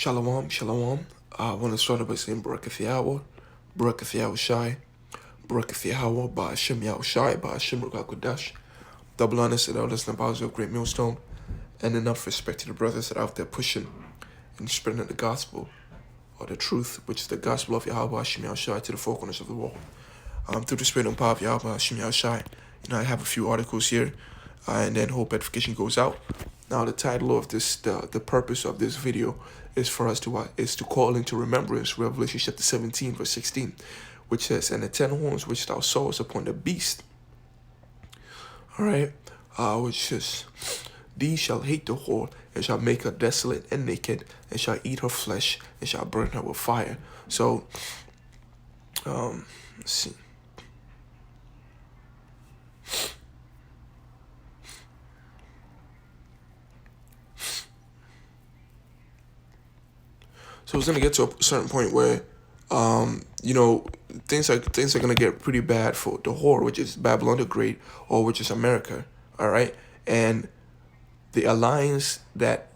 Shalom, shalom. I want to start off by saying Barakah Yahweh, Barakah Yahweh Shai, Barakah Yahweh, Ba'ashem Yahweh Shai, Ba'ashem Ruach Kodash. Double honors to the elders and the of Great Millstone, and enough respect to the brothers that are out there pushing and spreading the gospel, or the truth, which is the gospel of Yahweh Hashem Yahweh Shai to the four corners of the world. Through the spirit and power of Yahweh Hashem Yahweh Shai. I have a few articles here, and then hope edification goes out. Now, the title of this, the purpose of this video is for us to call into remembrance Revelation chapter 17, verse 16, which says, "And the 10 horns which thou sawest upon the beast," all right, which is, "These shall hate the whore, and shall make her desolate and naked, and shall eat her flesh, and shall burn her with fire." So, let's see. So it's gonna get to a certain point where, things are gonna get pretty bad for the whore, which is Babylon the Great, or which is America. All right, and the alliance that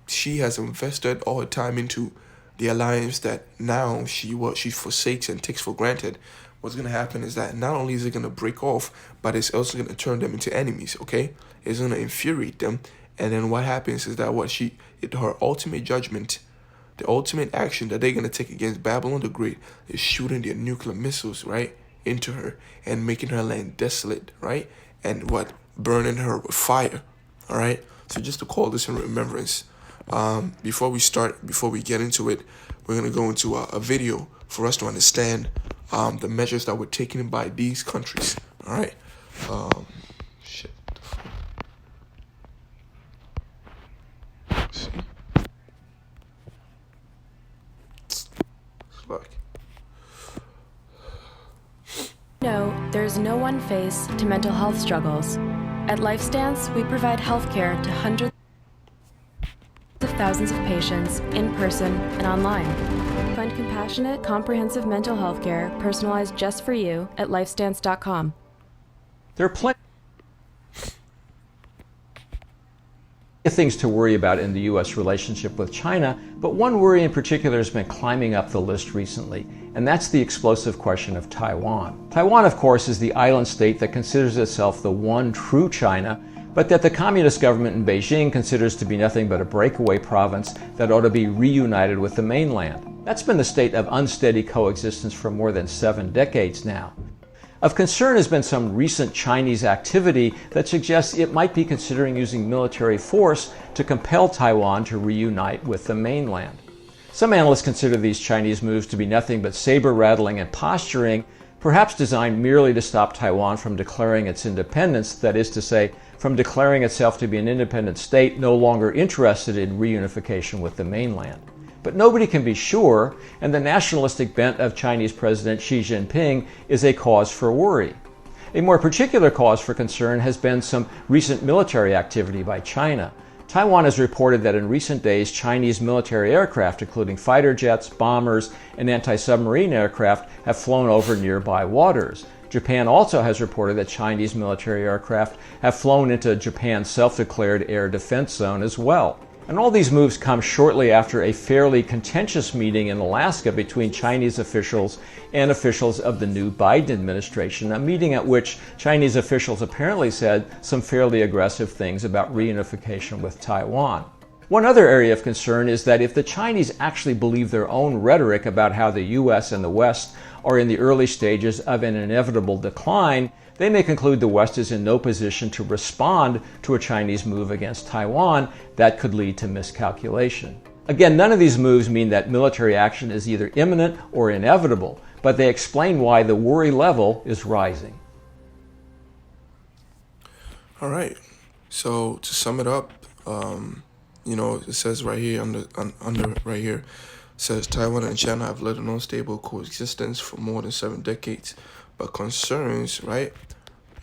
she has invested all her time into, the alliance that now she forsakes and takes for granted. What's gonna happen is that not only is it gonna break off, but it's also gonna turn them into enemies. Okay, it's gonna infuriate them, and then what happens is that her ultimate judgment. The ultimate action that they're going to take against Babylon the Great is shooting their nuclear missiles, right, into her and making her land desolate, right, and burning her with fire, all right? So just to call this in remembrance, before we get into it, we're going to go into a video for us to understand the measures that were taken by these countries, all right? Shit. Let's see. No, there's no one face to mental health struggles. At LifeStance, we provide healthcare to hundreds of thousands of patients in person and online. Find compassionate, comprehensive mental health care personalized just for you at lifestance.com. There are plenty of things to worry about in the U.S. relationship with China, but one worry in particular has been climbing up the list recently, and that's the explosive question of Taiwan. Taiwan, of course, is the island state that considers itself the one true China, but that the communist government in Beijing considers to be nothing but a breakaway province that ought to be reunited with the mainland. That's been the state of unsteady coexistence for more than 7 decades now. Of concern has been some recent Chinese activity that suggests it might be considering using military force to compel Taiwan to reunite with the mainland. Some analysts consider these Chinese moves to be nothing but saber-rattling and posturing, perhaps designed merely to stop Taiwan from declaring its independence, that is to say, from declaring itself to be an independent state no longer interested in reunification with the mainland. But nobody can be sure, and the nationalistic bent of Chinese President Xi Jinping is a cause for worry. A more particular cause for concern has been some recent military activity by China. Taiwan has reported that in recent days, Chinese military aircraft, including fighter jets, bombers, and anti-submarine aircraft, have flown over nearby waters. Japan also has reported that Chinese military aircraft have flown into Japan's self-declared air defense zone as well. And all these moves come shortly after a fairly contentious meeting in Alaska between Chinese officials and officials of the new Biden administration, a meeting at which Chinese officials apparently said some fairly aggressive things about reunification with Taiwan. One other area of concern is that if the Chinese actually believe their own rhetoric about how the U.S. and the West are in the early stages of an inevitable decline, they may conclude the West is in no position to respond to a Chinese move against Taiwan that could lead to miscalculation. Again, none of these moves mean that military action is either imminent or inevitable, but they explain why the worry level is rising. All right. So to sum it up, it says right here under right here, says Taiwan and China have led an unstable coexistence for more than 7 decades, but concerns, right,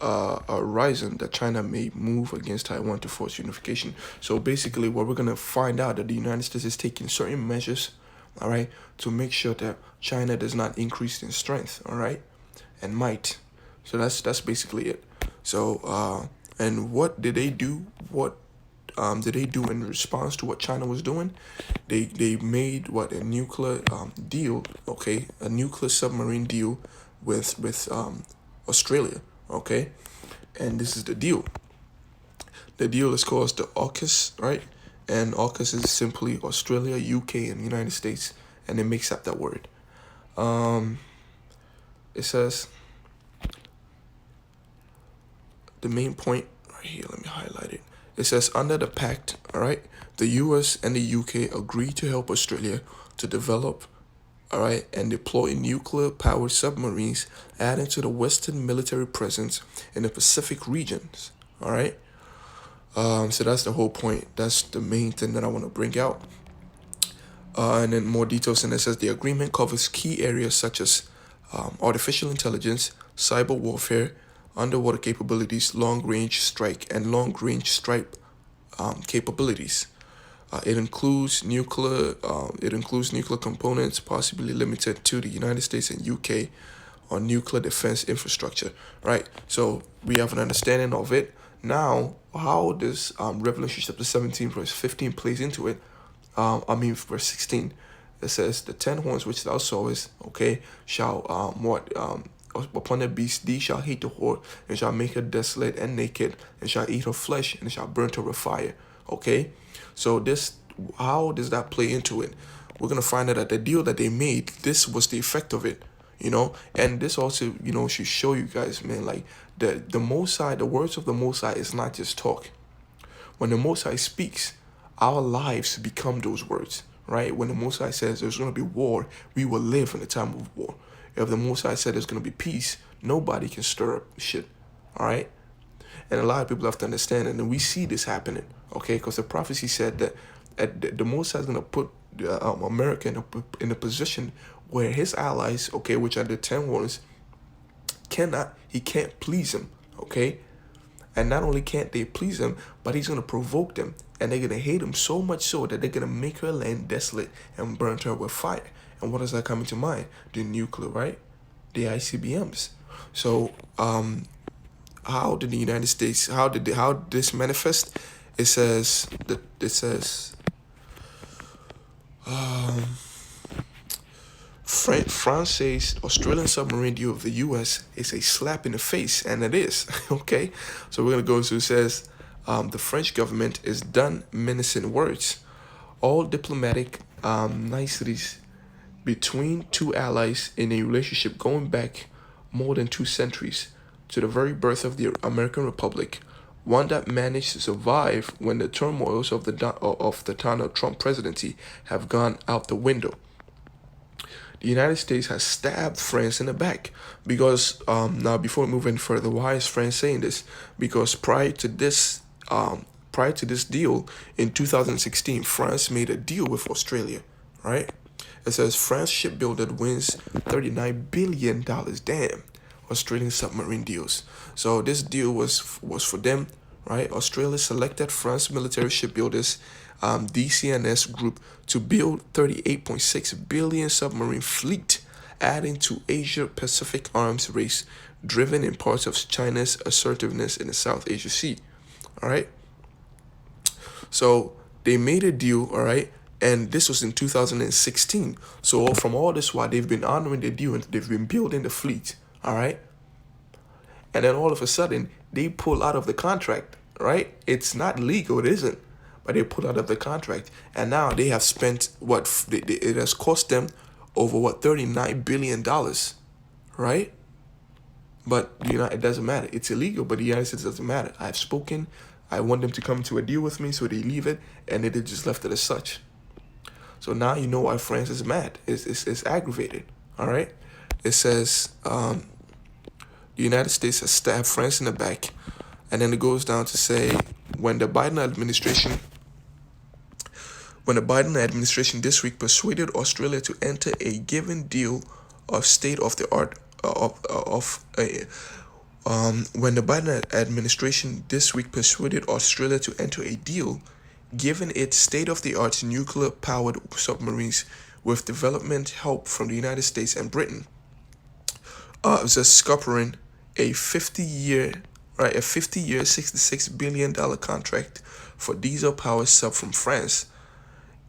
are rising that China may move against Taiwan to force unification. So basically, what we're gonna find out that the United States is taking certain measures, all right, to make sure that China does not increase in strength, all right, and might. So that's basically it. So and what did they do? What did they do in response to what China was doing? They made what, a nuclear deal, okay, a nuclear submarine deal with Australia, okay, and this is the deal. The deal is called the AUKUS, right? And AUKUS is simply Australia, UK, and United States, and it makes up that word. It says the main point right here. Let me highlight it. It says under the pact, all right, the US and the UK agree to help Australia to develop, all right, and deploy nuclear-powered submarines, adding to the Western military presence in the Pacific regions, all right. So that's the whole point. That's the main thing that I want to bring out. And then more details, and it says the agreement covers key areas such as artificial intelligence, cyber warfare, underwater capabilities, long-range strike, and long-range strike capabilities. It includes nuclear. It includes nuclear components, possibly limited to the United States and UK, on nuclear defense infrastructure. Right. So we have an understanding of it. Now, how does Revelation chapter 17 verse 15 plays into it? Verse 16. It says, "The 10 horns which thou sawest, okay, shall upon the beast thee shall hate the whore, and shall make her desolate and naked, and shall eat her flesh, and shall burn her with fire." Okay, so how does that play into it? We're gonna find out that the deal that they made, this was the effect of it, and this also, should show you guys, man, like the Most High, the words of the Most High is not just talk. When the Most High speaks, our lives become those words, right? When the Most High says there's going to be war, we will live in the time of war. If the Most High said there's going to be peace, nobody can stir up shit, all right? And a lot of people have to understand, and we see this happening, okay? Because the prophecy said that the Most High is going to put America in a position where his allies, okay, which are the 10 warriors, he can't please him, okay? And not only can't they please him, but he's going to provoke them. And they're going to hate him so much so that they're going to make her land desolate and burn her with fire. And what does that come into mind? The nuclear, right? The ICBMs. So, how did the United States, how this manifest? It says, France says Australian submarine deal of the U.S. is a slap in the face, and it is, okay? So we're going to go to, it says, the French government is done menacing words. All diplomatic niceties between two allies in a relationship going back more than 2 centuries to the very birth of the American Republic, one that managed to survive when the turmoils of the Donald Trump presidency have gone out the window. The United States has stabbed France in the back because, now before we move any further, why is France saying this? Because prior to this deal in 2016, France made a deal with Australia, right? It says France shipbuilder wins $39 billion. Damn, Australian submarine deals. So this deal was for them, right? Australia selected France military shipbuilders, DCNS Group, to build 38.6 billion submarine fleet, adding to Asia-Pacific arms race driven in parts of China's assertiveness in the South Asia Sea. All right. So they made a deal, all right, and this was in 2016. So from all this while, they've been honoring the deal and they've been building the fleet, all right. And then all of a sudden, they pull out of the contract, right? It's not legal, it isn't, but they pull out of the contract, and now they have spent it has cost them over $39 billion, right? But it doesn't matter. It's illegal, but the United States doesn't matter. I've spoken. I want them to come to a deal with me, so they leave it, and they just left it as such. So now you know why France is mad. It's aggravated. All right. It says the United States has stabbed France in the back, and then it goes down to say when the Biden administration this week persuaded Australia to enter a given deal of state of the art when the Biden administration this week persuaded Australia to enter a deal giving it state-of-the-art nuclear-powered submarines with development help from the United States and Britain, scuppering a 50-year right? A 50-year, $66 billion contract for diesel-powered sub from France.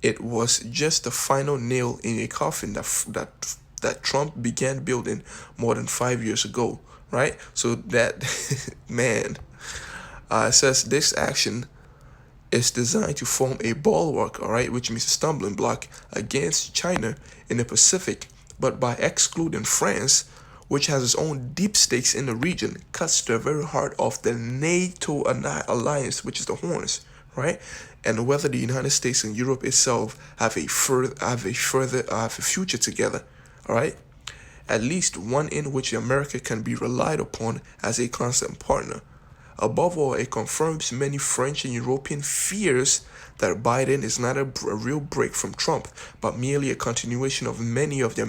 It was just the final nail in a coffin that Trump began building more than 5 years ago, right? So that, man, it says this action is designed to form a bulwark, all right, which means a stumbling block against China in the Pacific, but by excluding France, which has its own deep stakes in the region, cuts to the very heart of the NATO alliance, which is the horns, right? And whether the United States and Europe itself have a future together, all right? At least one in which America can be relied upon as a constant partner. Above all, it confirms many French and European fears that Biden is not a real break from Trump, but merely a continuation of many of the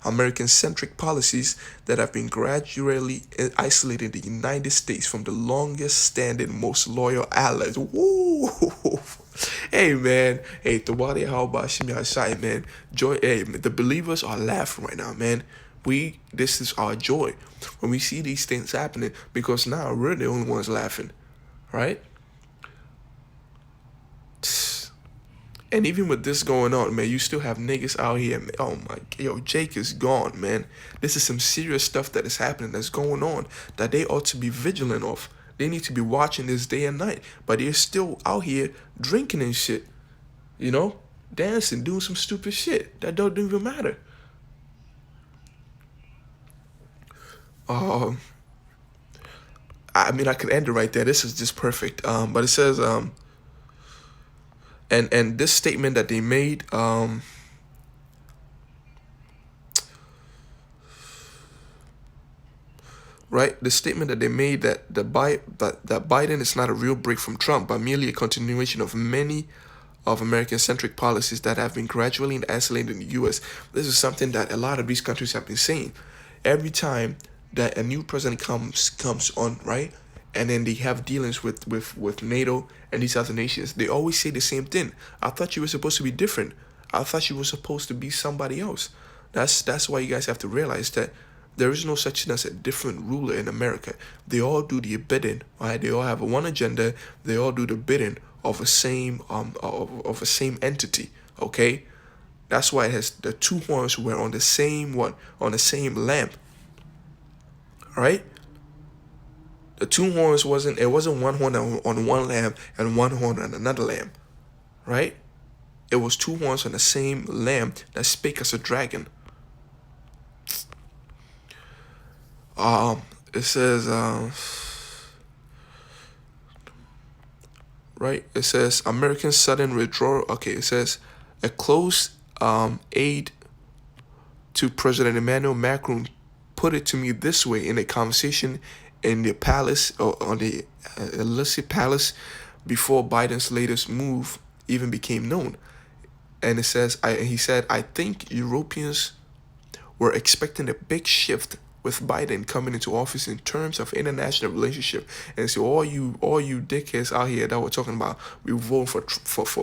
American-centric policies that have been gradually isolating the United States from the longest-standing, most loyal allies. Woo! Hey man, hey, Tawadi, how about Shimi Ashai, man? Joy, hey, the believers are laughing right now, man. This is our joy when we see these things happening, because now we're the only ones laughing, right? And even with this going on, man, you still have niggas out here. Man. Oh my, yo, Jake is gone, man. This is some serious stuff that is happening, that's going on, that they ought to be vigilant of. They need to be watching this day and night, but they're still out here drinking and shit, you know, dancing, doing some stupid shit that don't even matter. I mean, I could end it right there. This is just perfect. But it says, and this statement that they made, right? The statement that they made that that Biden is not a real break from Trump, but merely a continuation of many of American-centric policies that have been gradually isolated in the U.S. This is something that a lot of these countries have been saying. Every time that a new president comes on, right, and then they have dealings with NATO and these other nations, they always say the same thing. I thought you were supposed to be different. I thought you were supposed to be somebody else. That's why you guys have to realize that there is no such thing as a different ruler in America. They all do the bidding, right? They all have one agenda. They all do the bidding of a same of a same entity. Okay, that's why it has the two horns were on the same on the same lamp. All right. The two horns wasn't one horn on one lamb and one horn on another lamb, right? It was two horns on the same lamb that spake as a dragon. It says, right? It says American sudden withdrawal. Okay, it says a close aide to President Emmanuel Macron put it to me this way in a conversation in the palace, or on the Elysee Palace, before Biden's latest move even became known. And it says, he said, I think Europeans were expecting a big shift with Biden coming into office in terms of international relationship. And so all you dickheads out here that were talking about we vote for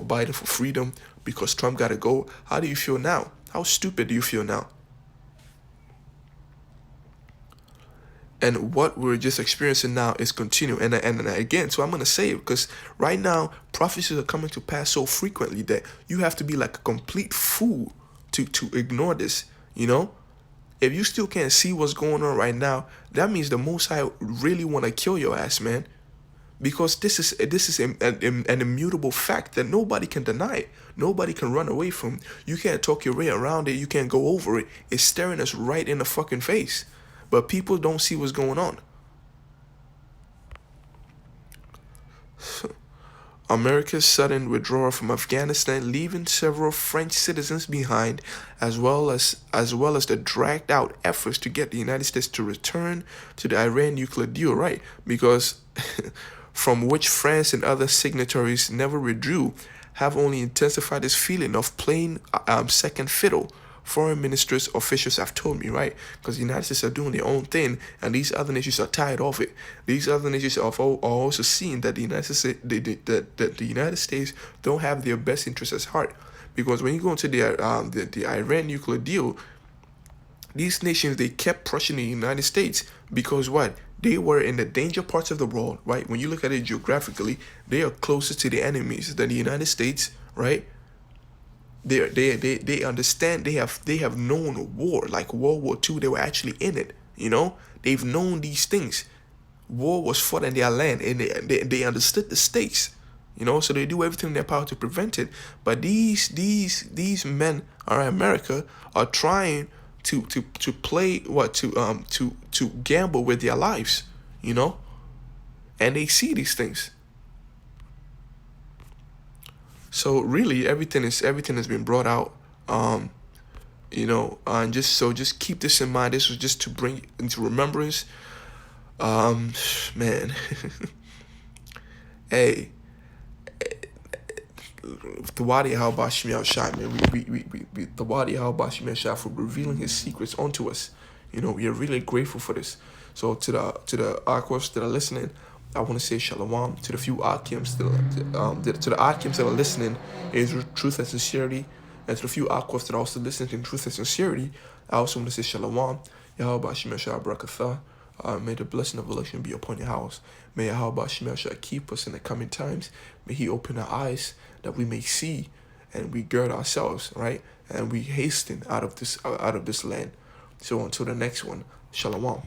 Biden for freedom because Trump got to go. How do you feel now? How stupid do you feel now? And what we're just experiencing now is continuing. And again, so I'm going to say it because right now, prophecies are coming to pass so frequently that you have to be like a complete fool to ignore this, you know? If you still can't see what's going on right now, that means the Most High really want to kill your ass, man. Because this is an immutable fact that nobody can deny. Nobody can run away from. You can't talk your way around it. You can't go over it. It's staring us right in the fucking face. But people don't see what's going on. America's sudden withdrawal from Afghanistan, leaving several French citizens behind, as well as the dragged out efforts to get the United States to return to the Iran nuclear deal, right? Because from which France and other signatories never withdrew, have only intensified this feeling of playing second fiddle. Foreign ministers, officials have told me, right? Because the United States are doing their own thing, and these other nations are tired of it. These other nations are also seeing that the United States don't have their best interests at heart. Because when you go into the Iran nuclear deal, these nations, they kept pressuring the United States because what? They were in the danger parts of the world, right? When you look at it geographically, they are closer to the enemies than the United States, right? They understand, they have known war, like World War II. They were actually in it, you know? They've known these things. War was fought in their land, and they understood the stakes, you know, so they do everything in their power to prevent it. But these men, all right, America, are trying to play to gamble with their lives, you know, and they see these things. So really, everything has been brought out, you know, and just keep this in mind. This was just to bring into remembrance, man. Hey, Tawadi Halbashim Shai, man. We Tawadi Halbashim Shai for revealing his secrets onto us. You know, we are really grateful for this. So to the Aquas that are listening, I want to say shalom. To the few Akims to the Akims that are listening, is truth and sincerity. And to the few Aquas that are also listening in truth and sincerity, I also want to say shalom. Yahweh Shemel Shai Barakatha. May the blessing of election be upon your house. May Yahweh Shemel Shai keep us in the coming times. May He open our eyes that we may see, and we gird ourselves, right? And we hasten out of this land. So until the next one, shalom.